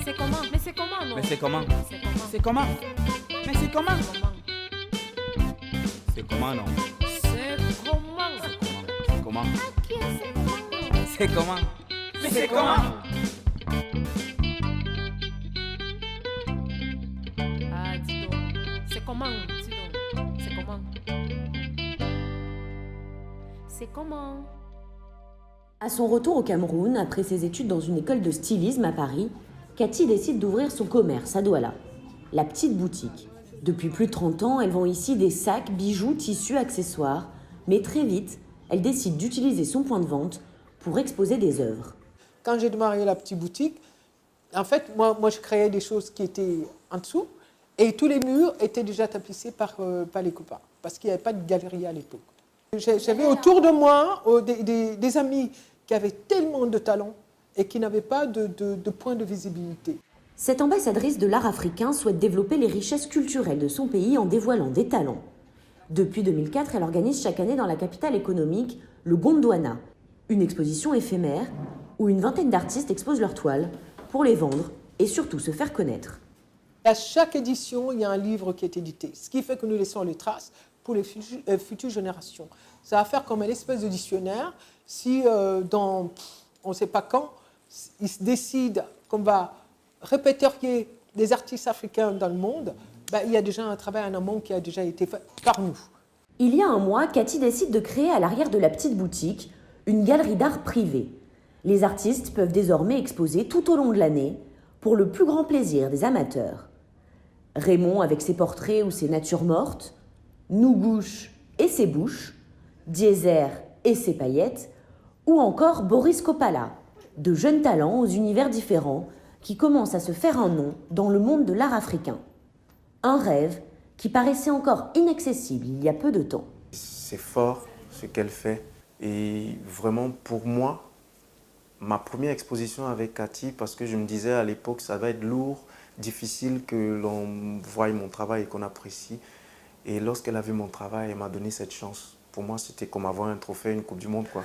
C'est comment? Mais c'est comment, non? Mais c'est comment? C'est comment? C'est comment? Mais c'est comment? C'est comment, non? C'est comment? C'est comment? Qui est c'est comment? C'est comment? Mais c'est comment? Ah, dis donc. C'est comment? Dis donc. C'est comment? C'est comment? À son retour au Cameroun, après ses études dans une école de stylisme à Paris, Cathy décide d'ouvrir son commerce à Douala, la petite boutique. Depuis plus de 30 ans, elle vend ici des sacs, bijoux, tissus, accessoires. Mais très vite, elle décide d'utiliser son point de vente pour exposer des œuvres. Quand j'ai démarré la petite boutique, en fait, moi je créais des choses qui étaient en dessous et tous les murs étaient déjà tapissés par les copains parce qu'il n'y avait pas de galerie à l'époque. J'avais autour de moi des amis qui avaient tellement de talent et qui n'avaient pas de point de visibilité. Cette ambassadrice de l'art africain souhaite développer les richesses culturelles de son pays en dévoilant des talents. Depuis 2004, elle organise chaque année dans la capitale économique le Gondwana, une exposition éphémère où une vingtaine d'artistes exposent leurs toiles pour les vendre et surtout se faire connaître. À chaque édition, il y a un livre qui est édité, ce qui fait que nous laissons les traces pour les futures générations. Ça va faire comme une espèce de dictionnaire. Si dans on ne sait pas quand, ils se décident qu'on va répertorier des artistes africains dans le monde, ben, il y a déjà un travail en amont qui a déjà été fait par nous. Il y a un mois, Cathy décide de créer à l'arrière de la petite boutique une galerie d'art privée. Les artistes peuvent désormais exposer tout au long de l'année pour le plus grand plaisir des amateurs. Raymond avec ses portraits ou ses natures mortes, Nougouche et ses bouches, Dieser et ses paillettes, ou encore Boris Kopala, de jeunes talents aux univers différents qui commencent à se faire un nom dans le monde de l'art africain. Un rêve qui paraissait encore inaccessible il y a peu de temps. C'est fort ce qu'elle fait et vraiment pour moi, ma première exposition avec Cathy, parce que je me disais à l'époque ça va être lourd, difficile que l'on voie mon travail et qu'on apprécie. Et lorsqu'elle a vu mon travail, elle m'a donné cette chance. Pour moi, c'était comme avoir un trophée, une Coupe du Monde, quoi.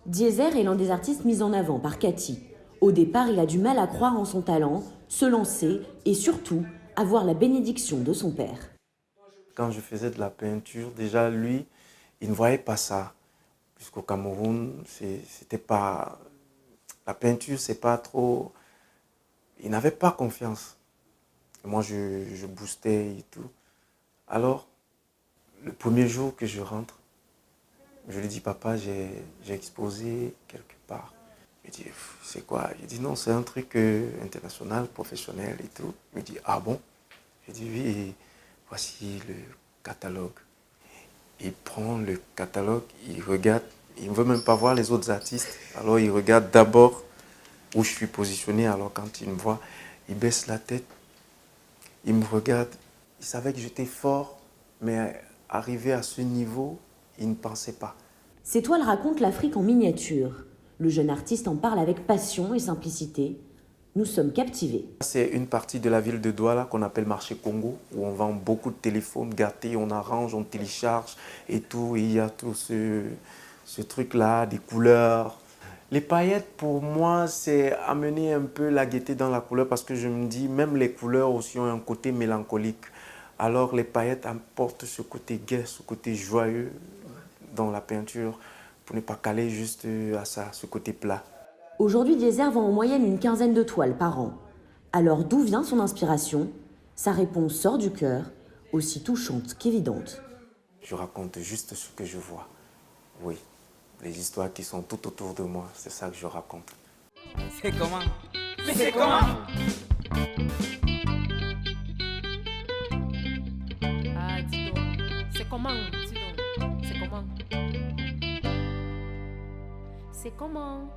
Dieser est l'un des artistes mis en avant par Cathy. Au départ, il a du mal à croire en son talent, se lancer et surtout avoir la bénédiction de son père. Quand je faisais de la peinture, déjà lui, il ne voyait pas ça. Puisqu'au Cameroun, c'était pas... La peinture, c'est pas trop... Il n'avait pas confiance. Et moi, je boostais et tout. Alors, le premier jour que je rentre, je lui dis, papa, j'ai exposé quelque part. Il me dit, c'est quoi? Je dis, non, c'est un truc international, professionnel et tout. Il me dit, ah bon? Je dis, oui, et voici le catalogue. Il prend le catalogue, il regarde, il ne veut même pas voir les autres artistes. Alors, il regarde d'abord où je suis positionné. Alors, quand il me voit, il baisse la tête, il me regarde. Il savait que j'étais fort, mais arrivé à ce niveau, il ne pensait pas. Ces toiles racontent l'Afrique en miniature. Le jeune artiste en parle avec passion et simplicité. Nous sommes captivés. C'est une partie de la ville de Douala qu'on appelle marché Congo, où on vend beaucoup de téléphones gâtés, on arrange, on télécharge et tout. Et il y a tout ce truc-là, des couleurs. Les paillettes, pour moi, c'est amener un peu la gaieté dans la couleur parce que je me dis, même les couleurs aussi ont un côté mélancolique. Alors les paillettes apportent ce côté gai, ce côté joyeux dans la peinture pour ne pas caler juste à ça, ce côté plat. Aujourd'hui, Dieser vend en moyenne une quinzaine de toiles par an. Alors d'où vient son inspiration? Sa réponse sort du cœur, aussi touchante qu'évidente. Je raconte juste ce que je vois. Oui, les histoires qui sont tout autour de moi, c'est ça que je raconte. C'est comment? Mais c'est comment? Ah, dis donc. C'est comment? Dis donc. C'est comment? C'est comment?